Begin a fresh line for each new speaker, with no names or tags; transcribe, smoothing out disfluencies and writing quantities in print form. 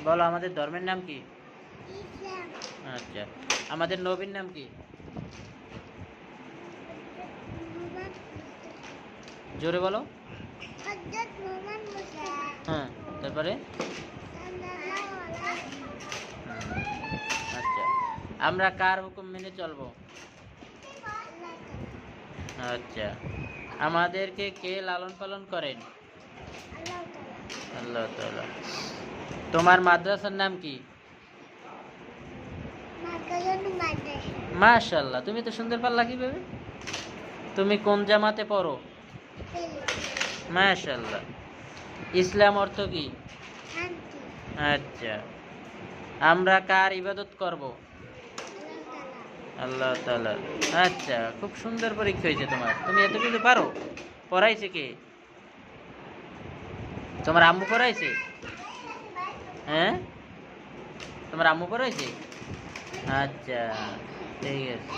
বলো আমাদের ধর্মের নাম কি?
ইসলাম।
আচ্ছা, আমাদের নবীর নাম কি?
মোহাম্মদ
জোরে বলো।
হযরত মোহাম্মদ মুস্তাফা
হ্যাঁ, তারপরে?
সাল্লাল্লাহু আলাইহি
হুম, আচ্ছা, আমরা কার হুকুম মেনে চলবো?
আল্লাহ
আচ্ছা, আমাদেরকে কে লালন পালন করেন?
তাআলা
আল্লাহ তাআলা। তোমার মাদ্রাসার নাম কি?
মার্কাজুল মাদ্রাসা
মাশাআল্লাহ, তুমি তো সুন্দর পারলা কিভাবে? তুমি কোন জামাতে পড়ো?
পেলে
মাশাআল্লাহ। ইসলাম অর্থ কি?
শান্তি
আচ্ছা, আমরা কার ইবাদত করব?
আল্লাহ তাআলা
আল্লাহ তাআলা। আচ্ছা, খুব সুন্দর পরীক্ষা হয়েছে তোমার। তুমি এত কিছু পারো? পড়াইছে কে? তোমার আম্মু পড়াইছে? হ্যাঁ, তোমার আম্মু পড়াইছে? আচ্ছা, ঠিক আছে।